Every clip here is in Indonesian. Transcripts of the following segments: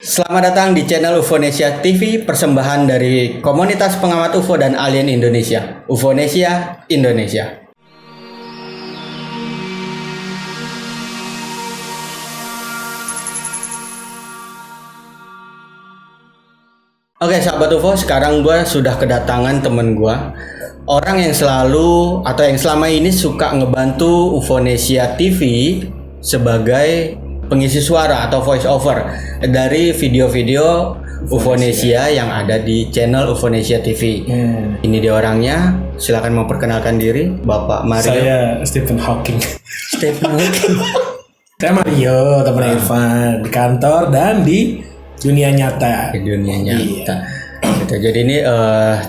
Selamat datang di channel Ufonesia TV, persembahan dari komunitas pengamat UFO dan alien Indonesia, Ufonesia Indonesia. Oke sahabat UFO, sekarang gue sudah kedatangan temen gue, orang yang selalu atau yang selama ini suka ngebantu Ufonesia TV sebagai pengisi suara atau voice over dari video-video Ufonesia yang ada di channel Ufonesia TV. Ini dia orangnya, silakan memperkenalkan diri, Bapak Mario. Saya Stephen Hawking. Stephen Hawking. Saya Mario, teman Irfan di kantor dan di dunia nyata. Di dunia nyata. Gitu. Jadi ini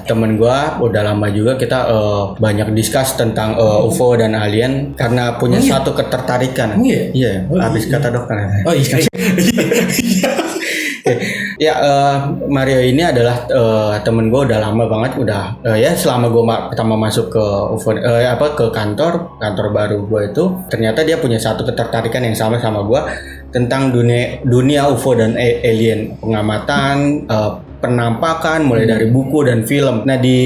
temen gua udah lama juga kita banyak discuss tentang UFO dan alien karena punya satu ketertarikan. Iya. Habis kata dokter. Oh iya. Ya Mario ini adalah temen gua udah lama banget, udah ya selama gua pertama masuk ke UFO ke kantor baru gua itu, ternyata dia punya satu ketertarikan yang sama gua tentang dunia UFO dan alien, pengamatan, penampakan mulai dari buku dan film. Nah di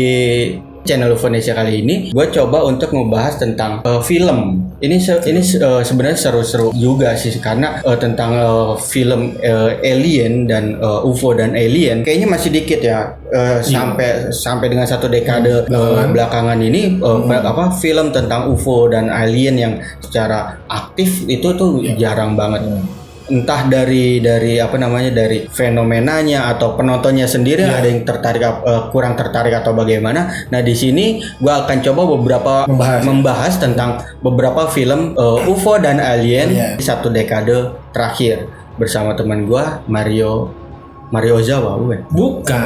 channel Ufonesia kali ini gue coba untuk ngebahas tentang film. Ini sebenarnya seru-seru juga sih karena tentang film alien dan UFO dan alien kayaknya masih dikit ya. Sampai dengan satu dekade belakangan ini film tentang UFO dan alien yang secara aktif itu tuh jarang banget. Entah dari dari fenomenanya atau penontonnya sendiri ada yang tertarik kurang tertarik atau bagaimana. Nah di sini gue akan coba membahas tentang beberapa film UFO dan alien di satu dekade terakhir bersama teman gue Mario Ozawa. Bukan.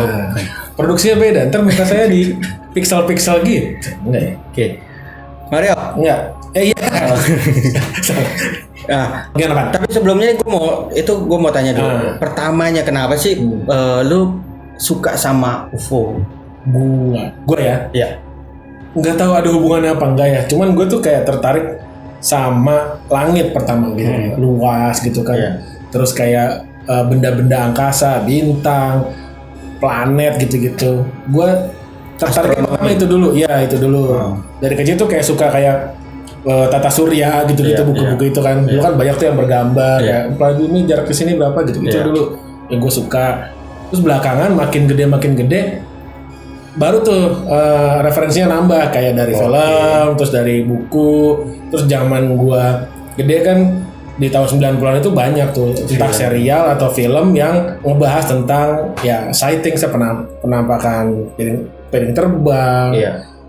Produksinya beda. Ntar muka saya di pixel gitu. Enggak ya? Oke. Mario. Enggak. Iya. Nah, tapi sebelumnya gue mau tanya dulu. Pertamanya kenapa sih lu suka sama UFO? Gua ya? Iya. Nggak tahu ada hubungannya apa enggak ya. Cuman gue tuh kayak tertarik sama langit pertama gitu. Luas gitu kan. Terus kayak benda-benda angkasa, bintang, planet gitu-gitu. Gue tertarik pertama itu dulu. Iya, itu dulu. Dari kecil tuh kayak suka kayak tata surya gitu-gitu, buku-buku itu kan. Dulu kan banyak tuh yang bergambar ya. Planet ini jarak ke sini berapa gitu-gitu dulu. Yang gue suka. Terus belakangan makin gede baru tuh referensinya nambah kayak dari film, terus dari buku. Terus zaman gue gede kan di tahun 90-an itu banyak tuh entah serial atau film yang ngebahas tentang ya sighting, penampakan piring terbang.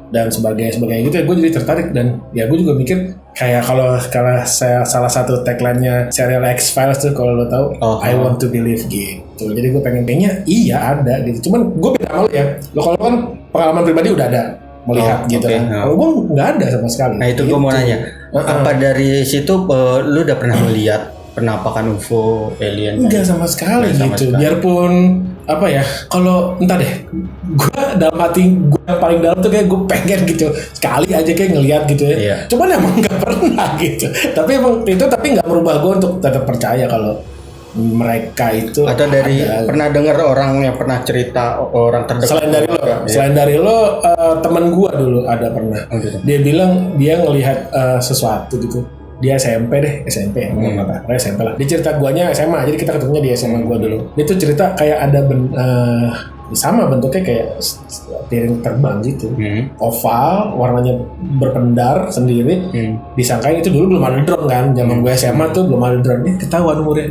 Dan sebagainya gitu ya, gue jadi tertarik dan ya gue juga mikir kayak kalau saya salah satu tagline-nya serial X-Files tuh kalau lo tahu I want to believe gitu. Jadi gue pengennya iya ada gitu. Cuman gue beda sama lo ya. Lo kalau kan pengalaman pribadi udah ada melihat gitu kan. Kalau gue nggak ada sama sekali. Nah itu gitu. Gue mau nanya apa dari situ lu udah pernah melihat penampakan UFO alien? Enggak sama sekali gitu. Biarpun apa ya, kalau entah deh, gue dalam hati gue yang paling dalam tuh kayak gue pengen gitu sekali aja kayak ngelihat gitu ya. Cuman emang nggak pernah gitu. Tapi emang itu nggak merubah gue untuk tetap percaya kalau mereka itu atau dari pernah dengar orang yang pernah cerita orang terdekat. Selain dari lo teman gue dulu ada pernah. Dia bilang dia ngelihat sesuatu gitu. Dia SMP ya, SMP lah. Dia cerita guanya SMA, jadi kita ketemunya di SMA gua dulu. Dia tuh cerita kayak ada sama bentuknya kayak piring terbang gitu, oval, warnanya berpendar sendiri. Disangkain itu dulu belum ada drone kan, zaman gua SMA tuh belum ada drone. Ini ketahuan umurnya.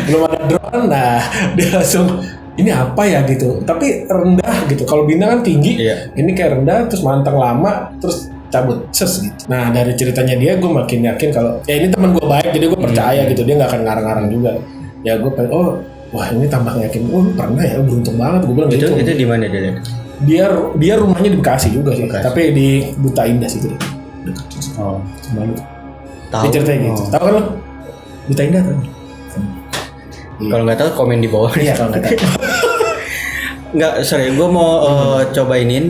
Belum ada drone. Nah dia langsung ini apa ya gitu, tapi rendah gitu. Kalau bintang kan tinggi, ini kayak rendah terus manteng lama terus cabut gitu. Nah dari ceritanya dia gue makin yakin kalau ya ini teman gue baik, jadi gue percaya gitu, dia nggak akan ngarang-ngarang juga. Ya gue pengen wah ini tambah yakin. Pernah ya, beruntung banget gue bilang gitu. Itu di mana dia rumahnya di Bekasi juga sih, tapi di Duta Indah situ deh. Malu. Dia ceritanya gitu. Tahu kan lo Duta Indah kan? Kalau nggak tahu komen di bawah. Iya kalau nggak tahu. Nggak, sorry, gue mau cobainin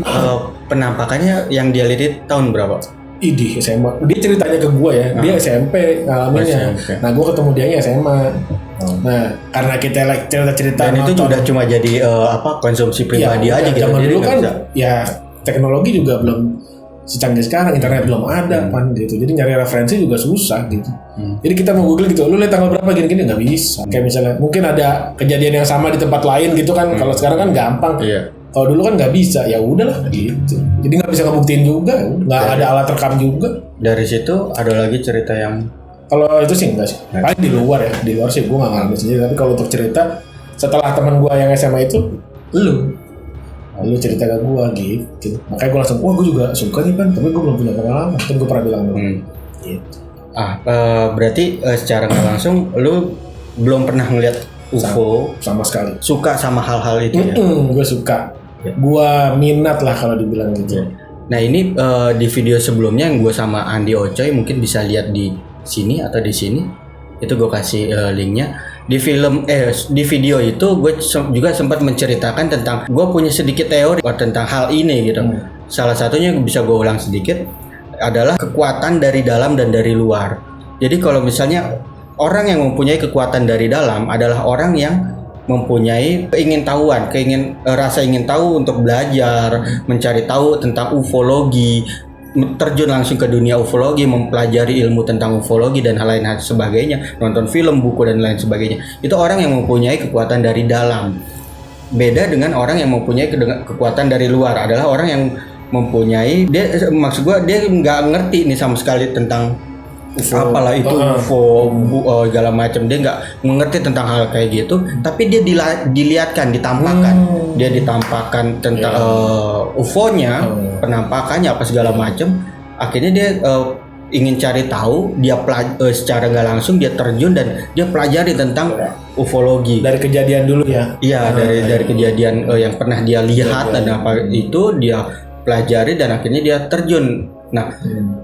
penampakannya yang dia lihat tahun berapa? Idih SMA. Dia ceritanya ke gue ya, dia SMP ngalaminnya. Nah gue ketemu dia SMA. Nah, karena kita cerita-cerita dan itu sudah cuma jadi konsumsi pribadi aja gitu. Zaman Jadi dulu kan bisa. ya teknologi juga belum secanggih sekarang, internet belum ada kan gitu. Jadi nyari referensi juga susah gitu. Jadi kita mau Google gitu, lu lihat tanggal berapa gini-gini nggak bisa. Kayak misalnya mungkin ada kejadian yang sama di tempat lain gitu kan. Kalau sekarang kan gampang. Iya. Kalau dulu kan nggak bisa, ya udahlah gitu. Jadi nggak bisa ngebuktiin juga, nggak ada alat rekam juga. Dari situ ada lagi cerita yang Kalau itu sih enggak sih. Paling di luar ya, di luar sih gue nggak ngalamin sendiri. Tapi kalau untuk cerita, setelah teman gue yang SMA itu, lu cerita ke gue gitu. Makanya gue langsung, wah gue juga suka nih kan, tapi gue belum punya pengalaman. Kan gue pernah bilang dulu. Gitu. Berarti secara nggak langsung lu belum pernah ngeliat UFO Sama sekali. suka sama hal-hal itu ya? Gue suka. Gue minat lah kalau dibilang gitu. Nah ini di video sebelumnya yang gue sama Andi Ocoy mungkin bisa lihat di sini atau di sini, itu gue kasih linknya. Di video itu gue juga sempat menceritakan tentang gue punya sedikit teori tentang hal ini gitu. Salah satunya bisa gue ulang sedikit adalah kekuatan dari dalam dan dari luar. Jadi kalau misalnya orang yang mempunyai kekuatan dari dalam adalah orang yang mempunyai rasa ingin tahu untuk belajar, mencari tahu tentang ufologi, terjun langsung ke dunia ufologi, mempelajari ilmu tentang ufologi dan hal lain sebagainya, nonton film, buku dan lain sebagainya. Itu orang yang mempunyai kekuatan dari dalam. Beda dengan orang yang mempunyai kekuatan dari luar, adalah orang yang mempunyai maksud gua dia nggak ngerti nih sama sekali tentang UFO, apalah itu UFO segala macam, dia nggak mengerti tentang hal kayak gitu, tapi dia dilihatkan, ditampakkan tentang UFO-nya, penampakannya apa segala macam. Akhirnya dia ingin cari tahu, dia secara nggak langsung dia terjun dan dia pelajari tentang ufologi dari kejadian dulu ya. Iya, dari kejadian yang pernah dia lihat dan apa itu dia pelajari dan akhirnya dia terjun. Nah,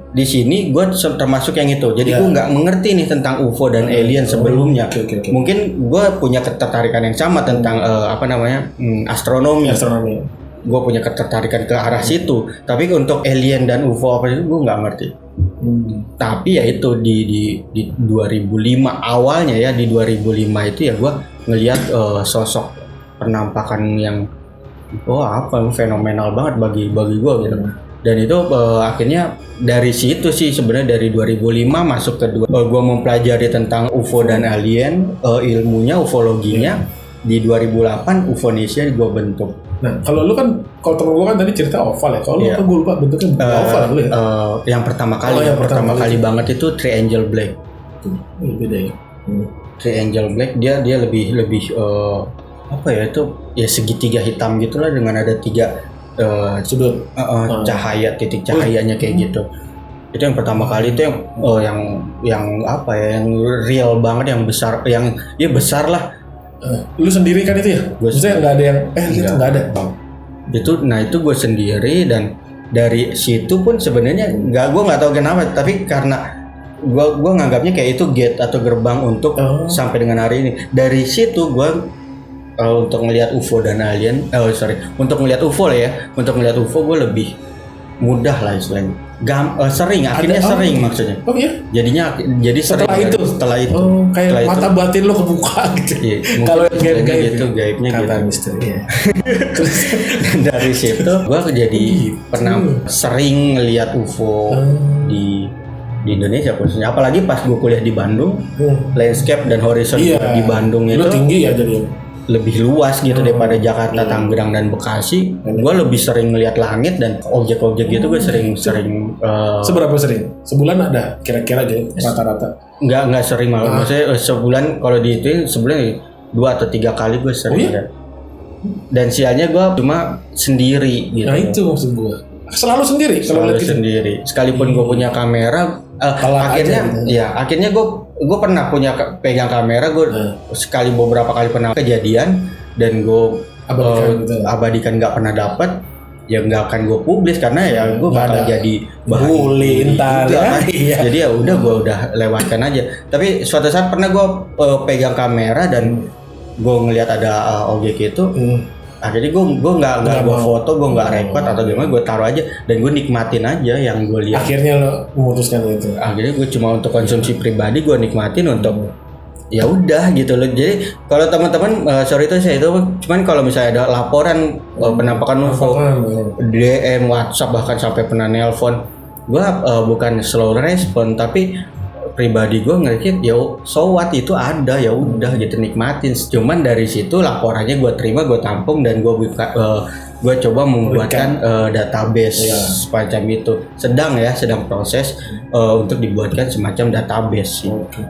di sini gue termasuk yang itu. Jadi gue nggak mengerti nih tentang UFO dan alien sebelumnya. Mungkin gue punya ketertarikan yang sama tentang astronomi. Gue punya ketertarikan ke arah situ. Tapi untuk alien dan UFO apa itu gue nggak ngerti. Tapi ya itu di 2005 awalnya ya, di 2005 itu ya gue ngelihat sosok penampakan yang fenomenal banget bagi gue gitu. Dan itu akhirnya dari situ sih sebenarnya, dari 2005 masuk ke gue mempelajari tentang UFO dan alien, ilmunya, ufologinya. Di 2008 Ufonesia gue bentuk. Nah, kalau lu kan, kalau temen gue kan tadi cerita oval ya. Kalau lu kan gue lupa bentuknya oval lu ya. Yang pertama kali banget itu Triangle Black. Beda ya. Triangle Black dia lebih apa ya, itu ya segitiga hitam gitulah dengan ada 3 sudut cahaya, titik cahayanya kayak gitu. Itu yang pertama kali, itu yang apa ya, yang real banget, yang besar, yang ya besar lah. Lu sendiri kan itu ya? Maksudnya nggak ada yang gitu, nggak ada. Itu gue sendiri, dan dari situ pun sebenarnya gue nggak tahu kenapa, tapi karena gue nganggapnya kayak itu gate atau gerbang untuk sampai dengan hari ini. Dari situ gue untuk ngelihat UFO dan alien, untuk ngelihat UFO lah ya, untuk ngelihat UFO gue lebih mudah lah istilahnya. Akhirnya sering maksudnya. Oh iya? Jadi setelah itu. Kayak mata batin lo kebuka gitu. Iya, kalau yang gaib gitu, gaibnya gitu. Misteri. Ya. Dan dari situ gue jadi pernah sering ngelihat UFO di Indonesia khususnya, apalagi pas gue kuliah di Bandung, landscape dan horizon di Bandung itu tinggi ya jadi. Lebih luas gitu daripada Jakarta, Tangerang dan Bekasi. Gue lebih sering ngelihat langit dan objek-objek gitu. Gue sering seberapa sering? Sebulan ada kira-kira gitu rata-rata? Nggak sering malah. Maksudnya sebulan, kalau dihitung sebulan 2 atau 3 kali gue sering lihat. Dan sialnya gue cuma sendiri gitu. Nah itu maksud gue. Selalu sendiri. Sekalipun gue punya kamera, akhirnya gue pernah pegang kamera, gue beberapa kali pernah kejadian, dan gue abadikan nggak pernah dapat, ya nggak akan gue publis karena ya gue bakal jadi bahan ntar ya. Jadi ya udah, gue udah lewatkan aja. Tapi suatu saat pernah gue pegang kamera dan gue ngelihat ada objek itu. Akhirnya gue nggak gue foto, gue nggak record atau gimana, gue taruh aja dan gue nikmatin aja yang gue lihat. Akhirnya lo memutuskan itu. Akhirnya gue cuma untuk konsumsi pribadi, gue nikmatin untuk ya udah gitu loh. Jadi kalau teman-teman sorry itu saya itu cuman kalau misalnya ada laporan penampakan UFO, DM, WhatsApp bahkan sampai pernah nelpon, gua bukan slow respon tapi pribadi gue ngerti ya so what itu ada ya udah gitu nikmatin. Cuman dari situ laporannya gue terima, gue tampung dan gue buka gue coba membuatkan database semacam itu. Sedang proses untuk dibuatkan semacam database. Okay.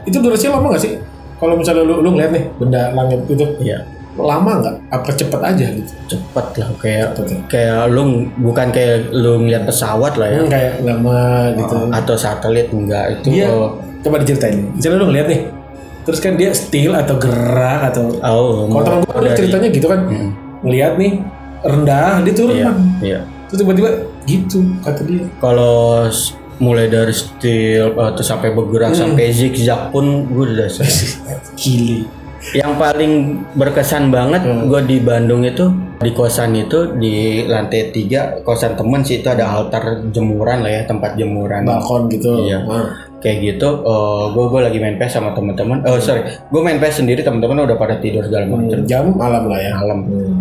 Itu durasinya lama nggak sih? Kalau misalnya lu ngeliat nih benda langit itu, lama nggak? Apa cepet aja gitu? Cepet lah, kayak lu bukan kayak lu ngeliat pesawat lah ya. Kayak lama gitu. Atau satelit enggak itu. Coba diceritain. Misalnya lu ngeliat nih, terus kan dia still atau gerak atau. Kalau teman gue ceritanya gitu kan, ngeliat nih rendah dia turun kan. Terus tiba-tiba gitu kata dia. Kalau mulai dari still terus sampai bergerak sampai zigzag pun gue udah gili. Yang paling berkesan banget gue di Bandung itu di kosan itu di lantai 3 kosan temen sih, itu ada altar jemuran lah ya, tempat jemuran balkon gitu. Iya. Kayak gitu gue lagi main PS sama teman-teman. Gue main PS sendiri, teman-teman udah pada tidur segala macam. Jam malam lah ya. Malam.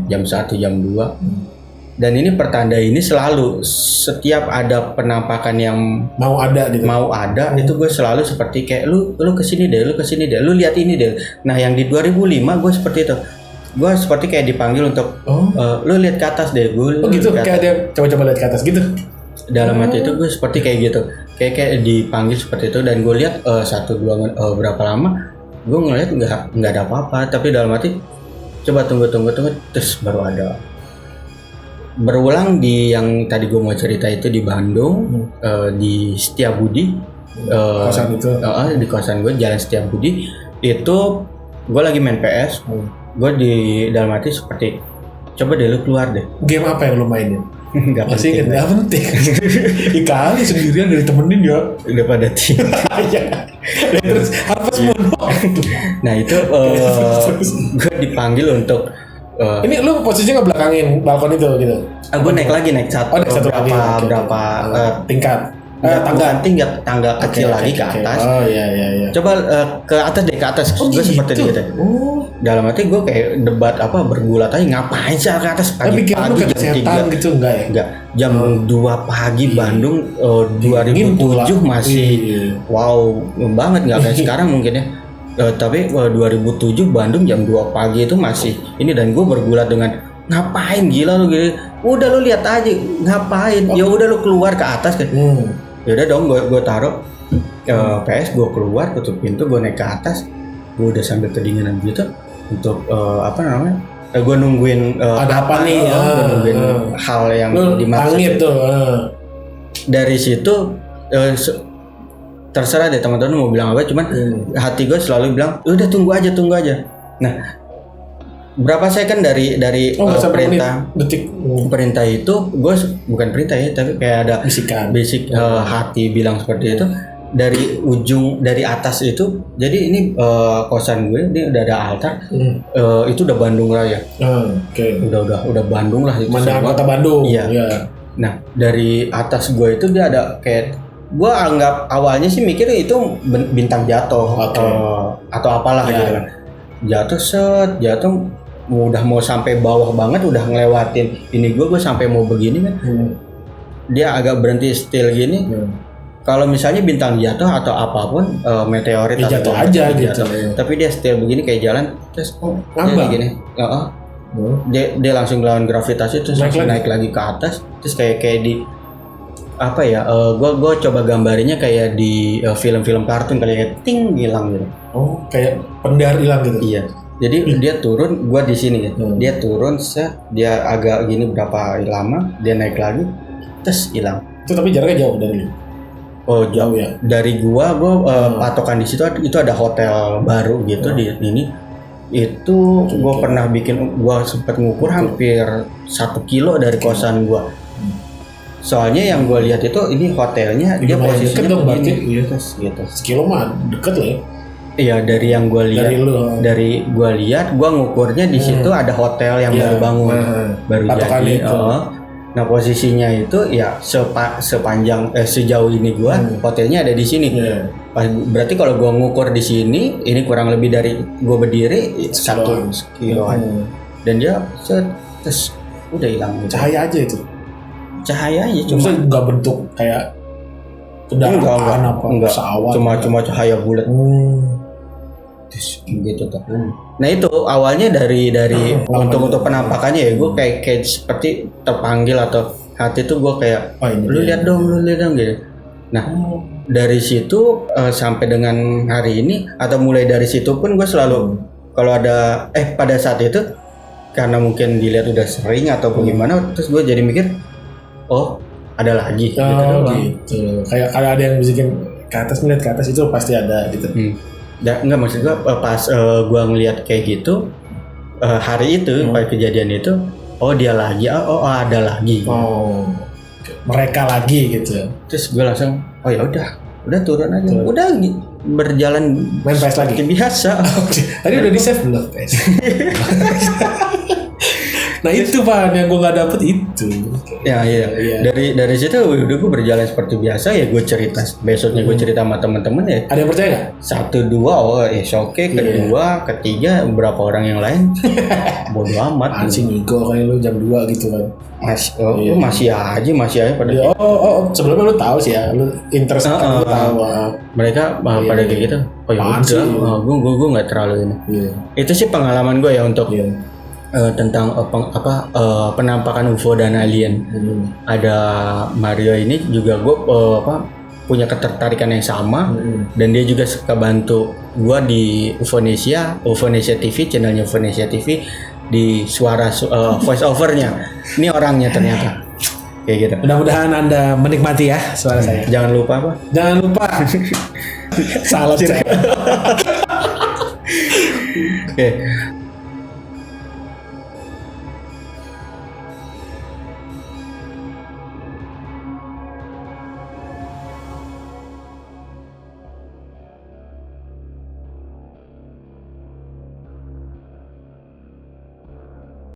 Jam 1 jam 2. Dan ini pertanda ini selalu setiap ada penampakan yang mau ada itu gue selalu seperti kayak lu kesini deh, lu lihat ini deh. Nah yang di 2005 gue seperti itu, gue seperti kayak dipanggil untuk lu lihat ke atas deh, gue gitu kayak ada coba lihat ke atas gitu. Dalam hati itu gue seperti kayak gitu, kayak dipanggil seperti itu. Dan gue lihat 1-2 berapa lama gue ngeliat nggak ada apa-apa, tapi dalam hati coba tunggu terus baru ada. Berulang di yang tadi gue mau cerita itu di Bandung, di Setiabudi, kosan itu, di kosan gue Jalan Setiabudi itu gue lagi main PS, gue di dalam hati seperti coba deh lu keluar deh. Game apa yang lu mainin? Gak penting. Gak penting. Kali sendirian dari temenin ya. Udah pada tim. Terus apa semua? Nah itu gue dipanggil untuk ini lu posisinya ngebelakangin balkon itu gitu? Gue naik satu. Naik satu berapa tingkat? Tangga kecil lagi ke atas. Oh iya. Coba ke atas. Gue seperti gitu. Dalam hati gue kayak debat bergulat aja, ngapain sih ke atas pagi-pagi jam 3 gitu enggak ya? Enggak. Jam 2 pagi Bandung 2007 masih wow banget, enggak kayak sekarang mungkin ya. Tapi 2007 Bandung jam 2 pagi itu masih ini, dan gue bergulat dengan ngapain gila lu gitu. Udah lu lihat aja ngapain. Ya udah lu keluar ke atas kan. Ya udah dong gue taruh PS, gue keluar tutup pintu, gue naik ke atas. Gue udah sambil kedinginan gitu untuk gue nungguin ada apa nih? Gue nungguin hal yang dimaksud tuh. Dari situ terserah deh teman-teman mau bilang apa, cuman hati gue selalu bilang udah tunggu aja. Nah berapa second dari perintah itu, gue bukan perintah ya, tapi kayak ada basic hati bilang seperti itu. Dari atas itu, jadi ini kosan gue ini udah ada altar, itu udah Bandung Raya. Udah Bandung lah itu. Mana kota Bandung. Iya. Nah dari atas gue itu dia ada kayak, gue anggap awalnya sih mikir itu bintang jatuh atau apalah gitu kan. Jatuh udah mau sampai bawah banget, udah ngelewatin ini gue sampai mau begini kan. Dia agak berhenti still gini. Kalau misalnya bintang jatuh atau apapun meteorit jatuh aja gitu. Tapi dia still begini kayak jalan terus dia gini. Dia langsung lawan gravitasi terus naik lagi ke atas, terus kayak di gue coba gambarinnya kayak di film-film kartun kayak ting hilang gitu. Kayak pendar hilang gitu. Iya. Jadi dia turun, gue di sini ya. Dia turun, dia agak gini berapa lama, dia naik lagi, terus hilang. Itu tapi jaraknya jauh dari lu. Oh jauh ya. Dari gue patokan di situ itu ada hotel baru gitu di ini. Itu gue pernah bikin, gue sempat ngukur hampir 1 kilo dari kosan gue. Soalnya yang gue lihat itu ini hotelnya dia posisinya begini gitu. Sekilo mah deket lah ya. Iya, dari yang gue lihat, dari gue lihat, gue ngukurnya di situ ada hotel yang baru bangun, baru jadi. Nah posisinya itu ya sepanjang sejauh ini gua hotelnya ada di sini. Berarti kalau gua ngukur di sini, ini kurang lebih dari gua berdiri 1 kiloan. Dan dia terus udah hilang. Cahaya aja itu. Cahaya aja Cuma nggak bentuk kayak kendaraan apa pesawat. Cuma cahaya bulat. Gitu tuh. Nah itu awalnya dari untuk penampakannya ya gue kayak seperti terpanggil atau hati tuh gue kayak lu lihat dong gitu. Nah dari situ sampai dengan hari ini atau mulai dari situ pun gue selalu kalau ada pada saat itu karena mungkin dilihat udah sering atau bagaimana terus gue jadi mikir oh ada lagi gitu. Kayak kalau ada yang bisikin ke atas, ngeliat ke atas itu pasti ada gitu. Enggak maksud gue pas gue ngeliat kayak gitu hari itu pada kejadian itu dia lagi ada lagi mereka lagi gitu. Terus gue langsung ya udah turun aja udah berjalan main PS lagi biasa. Tadi udah di save belum PS? Nah itu Pak yang gue nggak dapet itu. Ya iya. Dari situ udah gue berjalan seperti biasa ya gue cerita besoknya gue cerita sama teman-teman ya. Ada yang percaya nggak? 1, 2 oke. Kedua ketiga beberapa orang yang lain bodo amat. Ansi Nigo kayak lu jam 2 gitu kan. Masih aja pada sebelumnya lu tahu sih ya lu interest lu tahu mereka pada kayak gitu. Ya udah gue nggak terlalu ini. Itu sih pengalaman gue ya untuk tentang penampakan UFO dan alien. Ada Mario ini juga gue punya ketertarikan yang sama dan dia juga suka bantu gue di UFOnesia TV, channelnya UFOnesia TV di suara voice overnya. Ini orangnya ternyata kayak gitu. Mudah-mudahan Anda menikmati ya suara saya. Jangan lupa apa? Jangan lupa. Salah saya. Oke.